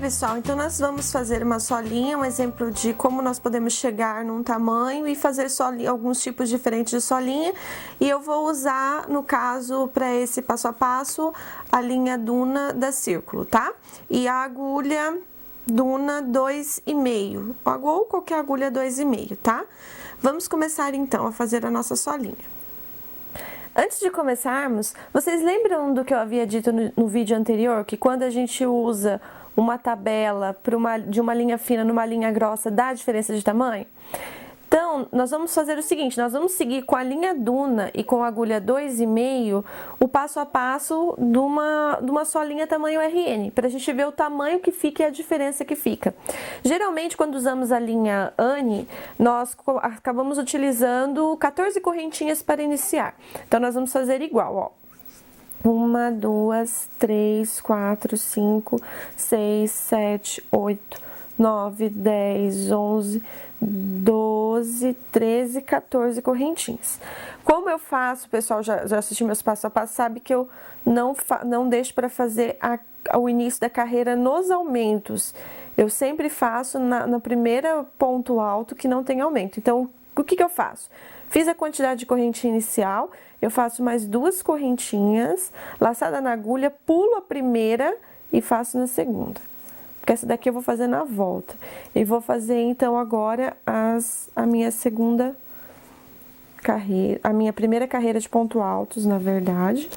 pessoal, então nós vamos fazer uma solinha, um exemplo de como nós podemos chegar num tamanho e fazer alguns tipos diferentes de solinha. E eu vou usar, no caso, para esse passo a passo, a linha Duna da Círculo, tá? E a agulha Duna 2,5, ou qualquer agulha 2,5, tá? Vamos começar então a fazer a nossa solinha. Antes de começarmos, vocês lembram do que eu havia dito no vídeo anterior? Que quando a gente usa uma tabela de uma linha fina numa linha grossa, dá diferença de tamanho? Então, nós vamos fazer o seguinte, nós vamos seguir com a linha Duna e com a agulha 2,5 o passo a passo de uma solinha tamanho RN, para a gente ver o tamanho que fica e a diferença que fica. Geralmente, quando usamos a linha Anne, nós acabamos utilizando 14 correntinhas para iniciar. Então, nós vamos fazer igual, ó. 1, 2, 3, 4, 5, 6, 7, 8, 9, 10, 11, 12, 13, 14 correntinhas. Como eu faço, o pessoal já assistiu meus passo a passo, sabe que eu não deixo para fazer o início da carreira nos aumentos. Eu sempre faço na primeira ponto alto que não tem aumento. Então, o que eu faço? Fiz a quantidade de correntinha inicial, eu faço mais 2 correntinhas, laçada na agulha, pulo a primeira e faço na segunda. Porque essa daqui eu vou fazer na volta. E vou fazer então agora a minha segunda carreira, a minha primeira carreira de ponto altos, na verdade.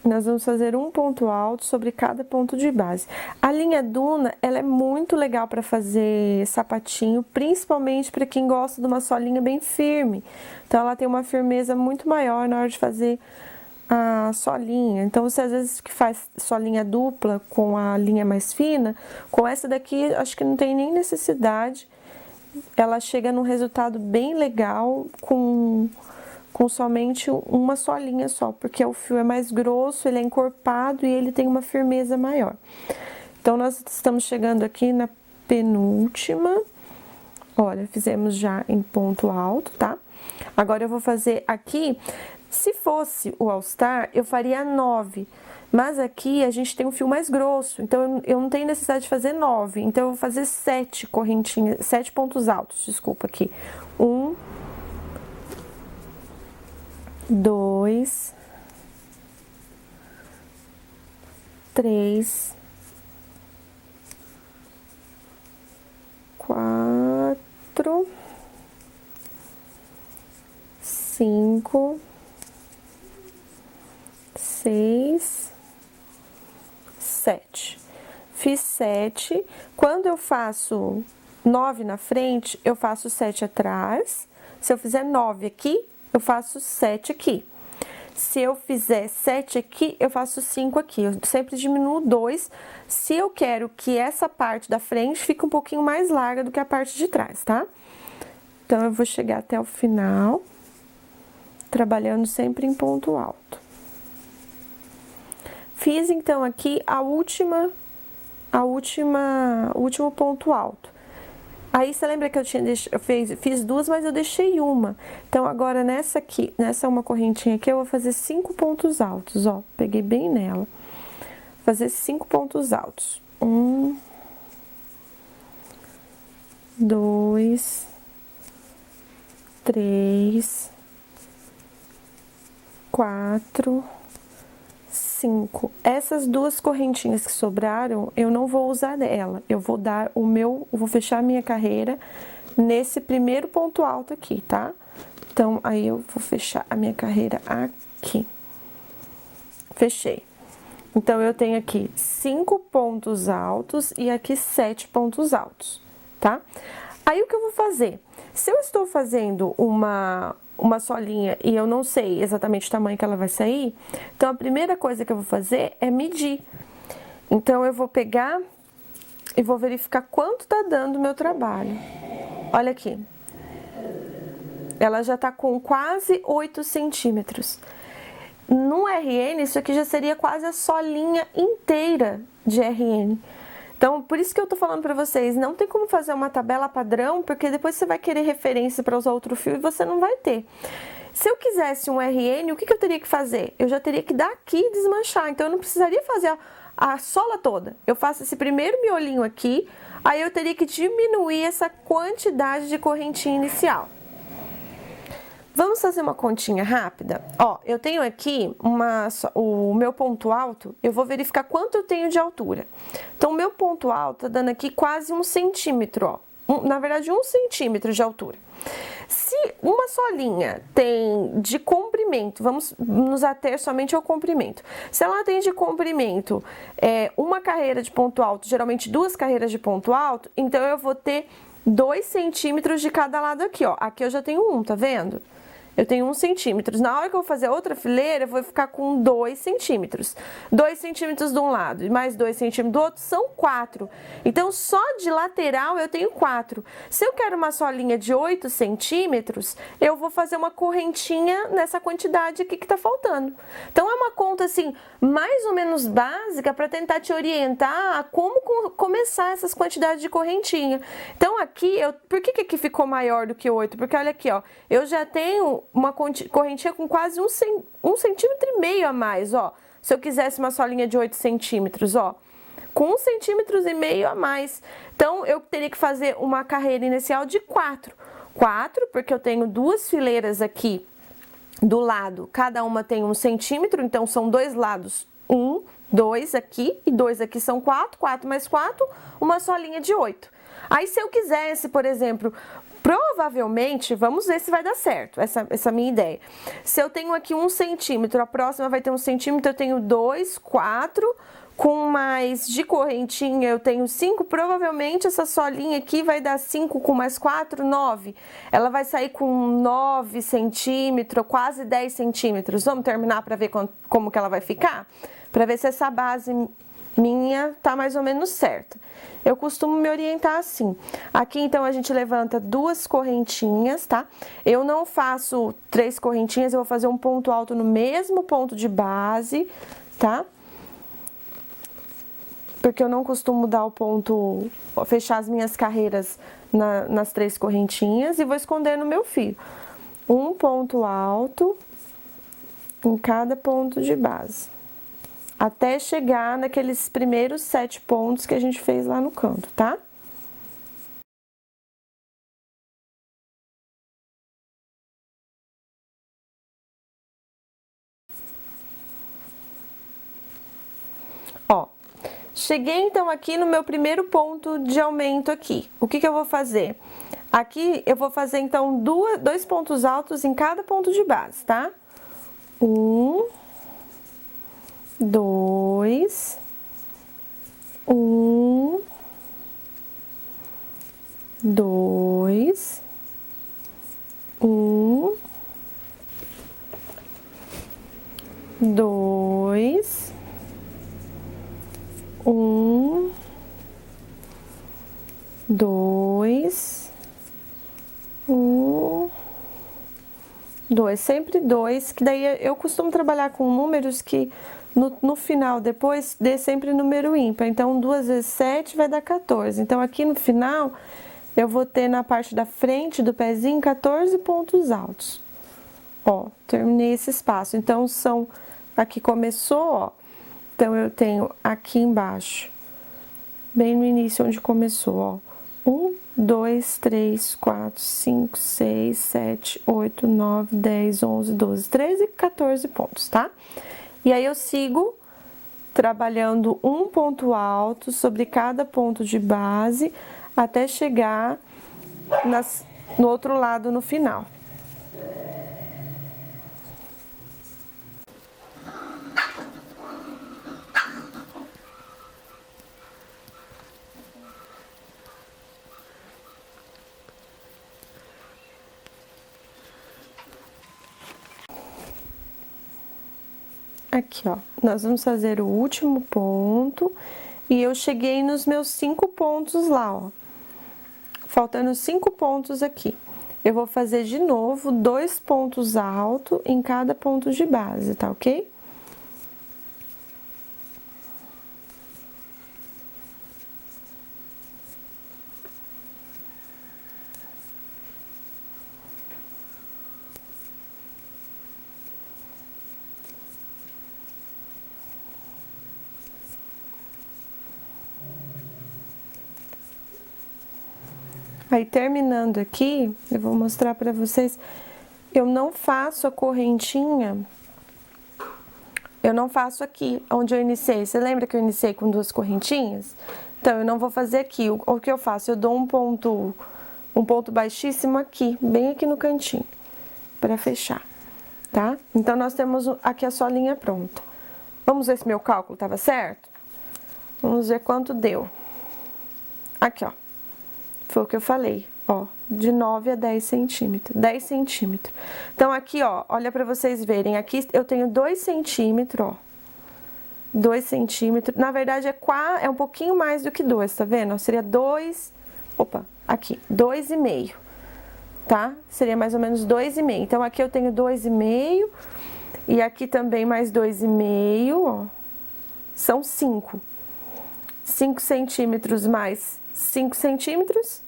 Nós vamos fazer um ponto alto sobre cada ponto de base. A linha Duna, ela é muito legal para fazer sapatinho, principalmente para quem gosta de uma solinha bem firme. Então, ela tem uma firmeza muito maior na hora de fazer a solinha. Então, você às vezes que faz solinha dupla com a linha mais fina, com essa daqui, acho que não tem nem necessidade. Ela chega num resultado bem legal com somente uma solinha só, porque o fio é mais grosso, ele é encorpado e ele tem uma firmeza maior. Então, nós estamos chegando aqui na penúltima. Olha, fizemos já em ponto alto, tá? Agora, eu vou fazer aqui, se fosse o All Star, eu faria 9. Mas aqui a gente tem um fio mais grosso, então eu não tenho necessidade de fazer 9. Então, eu vou fazer 7 correntinhas, 7 pontos altos, desculpa aqui. 1, 2, 3, 4, 5, 6, 7. Fiz 7. Quando eu faço 9 na frente, eu faço 7 atrás. Se eu fizer 9 aqui, eu faço 7 aqui. Se eu fizer 7 aqui, eu faço 5 aqui. Eu sempre diminuo 2. Se eu quero que essa parte da frente fique um pouquinho mais larga do que a parte de trás, tá? Então, eu vou chegar até o final, trabalhando sempre em ponto alto. Fiz, então, aqui o último ponto alto. Aí, você lembra que eu fiz 2, mas eu deixei uma. Então, agora, nessa uma correntinha aqui, eu vou fazer 5 pontos altos, ó. Peguei bem nela. Fazer 5 pontos altos. 1, 2, 3, 4, 5. Essas 2 correntinhas que sobraram, eu não vou usar ela. Eu vou vou fechar a minha carreira nesse primeiro ponto alto aqui, tá? Então, aí eu vou fechar a minha carreira aqui. Fechei. Então, eu tenho aqui 5 pontos altos e aqui 7 pontos altos, tá? Aí, o que eu vou fazer? Se eu estou fazendo uma solinha e eu não sei exatamente o tamanho que ela vai sair, então a primeira coisa que eu vou fazer é medir. Então, eu vou pegar e vou verificar quanto tá dando o meu trabalho. Olha aqui. Ela já tá com quase 8 centímetros. No RN, isso aqui já seria quase a solinha inteira de RN. Então, por isso que eu tô falando pra vocês, não tem como fazer uma tabela padrão, porque depois você vai querer referência para usar outro fio e você não vai ter. Se eu quisesse um RN, o que eu teria que fazer? Eu já teria que dar aqui e desmanchar, então eu não precisaria fazer a sola toda. Eu faço esse primeiro miolinho aqui, aí eu teria que diminuir essa quantidade de correntinha inicial. Vamos fazer uma continha rápida? Ó, eu tenho aqui o meu ponto alto, eu vou verificar quanto eu tenho de altura. Então, o meu ponto alto tá dando aqui quase 1 centímetro, ó. Na verdade, 1 centímetro de altura. Se uma solinha tem de comprimento, vamos nos ater somente ao comprimento. Se ela tem de comprimento uma carreira de ponto alto, geralmente 2 carreiras de ponto alto, então eu vou ter 2 centímetros de cada lado aqui, ó. Aqui eu já tenho 1, tá vendo? Eu tenho 1 centímetro. Na hora que eu vou fazer outra fileira, eu vou ficar com 2 centímetros. 2 centímetros de um lado e mais 2 centímetros do outro são 4. Então, só de lateral eu tenho 4. Se eu quero uma solinha de 8 centímetros, eu vou fazer uma correntinha nessa quantidade aqui que tá faltando. Então, é uma conta, assim, mais ou menos básica para tentar te orientar a como começar essas quantidades de correntinha. Então, aqui, por que aqui ficou maior do que 8? Porque, olha aqui, ó, eu já tenho uma correntinha com quase 1,5 centímetro a mais, ó. Se eu quisesse uma solinha de 8 centímetros, ó, com 1,5 centímetros a mais. Então, eu teria que fazer uma carreira inicial de 4. 4, porque eu tenho 2 fileiras aqui do lado, cada uma tem 1 centímetro, então são 2 lados, 1, 2 aqui e 2 aqui são 4, 4 mais 4, uma solinha de 8. Aí, se eu quisesse, por exemplo, provavelmente, vamos ver se vai dar certo, essa minha ideia. Se eu tenho aqui 1 centímetro, a próxima vai ter 1 centímetro, eu tenho 2, 4, com mais de correntinha eu tenho 5, provavelmente essa solinha aqui vai dar 5 com mais 4, 9. Ela vai sair com 9 centímetros, quase 10 centímetros. Vamos terminar para ver como que ela vai ficar? Para ver se essa base minha tá mais ou menos certa. Eu costumo me orientar assim. Aqui, então, a gente levanta 2 correntinhas, tá? Eu não faço 3 correntinhas, eu vou fazer um ponto alto no mesmo ponto de base, tá? Porque eu não costumo dar o ponto, fechar as minhas carreiras nas 3 correntinhas e vou esconder no meu fio. Um ponto alto em cada ponto de base. Até chegar naqueles primeiros 7 pontos que a gente fez lá no canto, tá? Ó, cheguei então aqui no meu primeiro ponto de aumento aqui. O que eu vou fazer? Aqui eu vou fazer então 2 pontos altos em cada ponto de base, tá? 1, 2, 1, 2, 1, 2, 1, 2, 1, 2, sempre 2, que daí eu costumo trabalhar com números que no final, depois, dê sempre número ímpar. Então, 2 vezes 7 vai dar 14. Então, aqui no final, eu vou ter na parte da frente do pezinho 14 pontos altos. Ó, terminei esse espaço. Então, aqui começou, ó. Então, eu tenho aqui embaixo, bem no início onde começou, ó. 1, 2, 3, 4, 5, 6, 7, 8, 9, 10, 11, 12, 13 e 14 pontos, tá? E aí, eu sigo trabalhando um ponto alto sobre cada ponto de base até chegar no outro lado no final. Aqui, ó, nós vamos fazer o último ponto e eu cheguei nos meus 5 pontos lá, ó. Faltando 5 pontos aqui. Eu vou fazer de novo 2 pontos altos em cada ponto de base, tá ok? Aí, terminando aqui, eu vou mostrar pra vocês, eu não faço a correntinha, eu não faço aqui, onde eu iniciei. Você lembra que eu iniciei com 2 correntinhas? Então, eu não vou fazer aqui. O que eu faço? Eu dou um ponto baixíssimo aqui, bem aqui no cantinho, pra fechar, tá? Então, nós temos aqui a solinha pronta. Vamos ver se meu cálculo tava certo? Vamos ver quanto deu. Aqui, ó. Foi o que eu falei, ó, de 9 a 10 centímetros, 10 centímetros. Então, aqui, ó, olha pra vocês verem, aqui eu tenho 2 centímetros, ó. 2 centímetros, na verdade é um pouquinho mais do que 2, tá vendo? Seria 2, opa, aqui, 2,5, tá? Seria mais ou menos 2,5. Então, aqui eu tenho 2,5 e aqui também mais 2,5, ó, são 5. 5 centímetros mais 5 centímetros,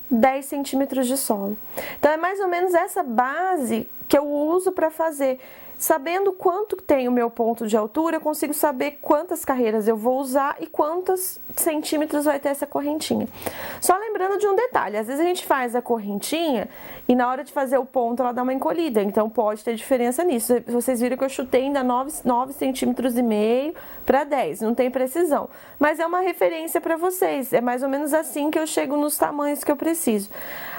10 centímetros de solo. Então, é mais ou menos essa base que eu uso para fazer. Sabendo quanto tem o meu ponto de altura, eu consigo saber quantas carreiras eu vou usar e quantos centímetros vai ter essa correntinha. Só lembrando de um detalhe, às vezes a gente faz a correntinha e na hora de fazer o ponto ela dá uma encolhida, então pode ter diferença nisso. Vocês viram que eu chutei ainda 9 centímetros e meio para 10, não tem precisão. Mas é uma referência para vocês, é mais ou menos assim que eu chego nos tamanhos que eu preciso.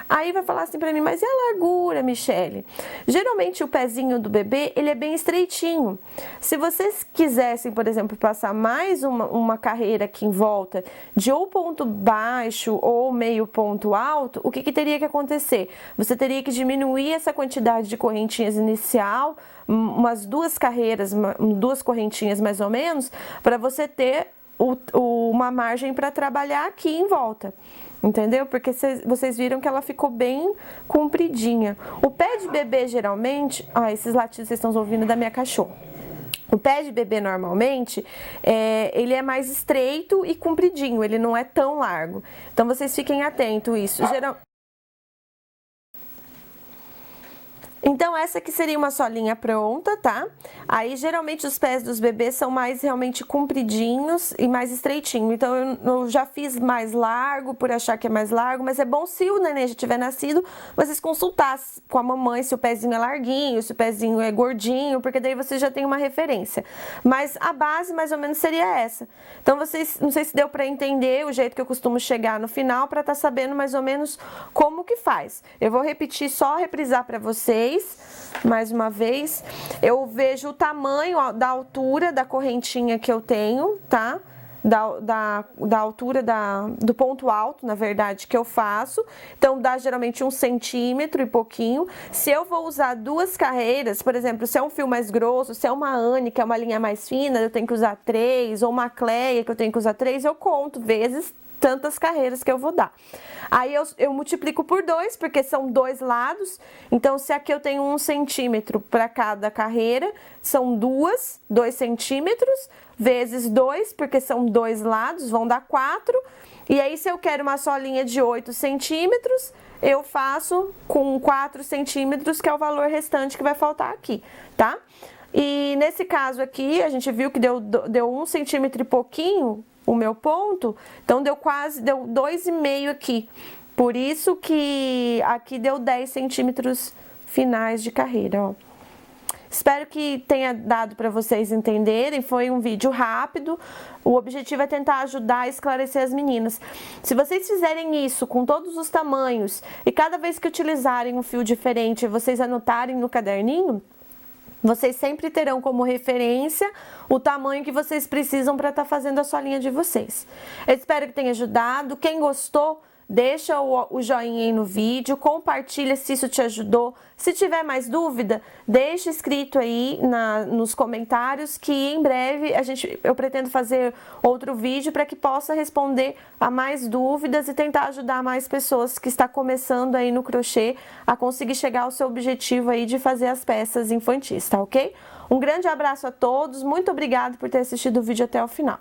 Aí vai falar assim pra mim, mas e a largura, Michele? Geralmente o pezinho do bebê, ele é bem estreitinho. Se vocês quisessem, por exemplo, passar mais uma carreira aqui em volta de ou ponto baixo ou meio ponto alto, o que teria que acontecer? Você teria que diminuir essa quantidade de correntinhas inicial, umas 2 carreiras, 2 correntinhas mais ou menos, para você ter uma margem para trabalhar aqui em volta. Entendeu? Porque vocês viram que ela ficou bem compridinha. O pé de bebê, geralmente... Ah, esses latidos vocês estão ouvindo da minha cachorra. O pé de bebê, normalmente, ele é mais estreito e compridinho. Ele não é tão largo. Então, vocês fiquem atentos a isso. Então, essa aqui seria uma solinha pronta, tá? Aí, geralmente, os pés dos bebês são mais realmente compridinhos e mais estreitinhos. Então, eu já fiz mais largo, por achar que é mais largo. Mas é bom, se o neném já tiver nascido, vocês consultassem com a mamãe se o pezinho é larguinho, se o pezinho é gordinho, porque daí vocês já tem uma referência. Mas a base, mais ou menos, seria essa. Então, vocês, não sei se deu pra entender o jeito que eu costumo chegar no final, pra estar sabendo mais ou menos como que faz. Eu vou repetir, só reprisar pra vocês. Mais uma vez, eu vejo o tamanho da altura da correntinha que eu tenho, tá? Da altura do ponto alto, na verdade, que eu faço. Então, dá geralmente 1 centímetro e pouquinho. Se eu vou usar 2 carreiras, por exemplo, se é um fio mais grosso, se é uma Anne, que é uma linha mais fina, eu tenho que usar 3, ou uma Cleia, que eu tenho que usar 3, eu conto vezes tantas carreiras que eu vou dar. Aí eu multiplico por 2, porque são 2 lados. Então, se aqui eu tenho 1 centímetro para cada carreira, são 2 centímetros, vezes 2, porque são 2 lados, vão dar 4. E aí, se eu quero uma solinha de 8 centímetros, eu faço com 4 centímetros, que é o valor restante que vai faltar aqui, tá? E nesse caso aqui, a gente viu que deu 1 centímetro e pouquinho, o meu ponto, então deu 2,5 aqui. Por isso que aqui deu 10 centímetros finais de carreira, ó. Espero que tenha dado para vocês entenderem, foi um vídeo rápido, o objetivo é tentar ajudar a esclarecer as meninas. Se vocês fizerem isso com todos os tamanhos e cada vez que utilizarem um fio diferente, vocês anotarem no caderninho, vocês sempre terão como referência o tamanho que vocês precisam para estar fazendo a solinha de vocês. Eu espero que tenha ajudado. Quem gostou, deixa o joinha aí no vídeo, compartilha se isso te ajudou. Se tiver mais dúvida, deixa escrito aí nos comentários que em breve eu pretendo fazer outro vídeo para que possa responder a mais dúvidas e tentar ajudar mais pessoas que estão começando aí no crochê a conseguir chegar ao seu objetivo aí de fazer as peças infantis, tá ok? Um grande abraço a todos, muito obrigada por ter assistido o vídeo até o final.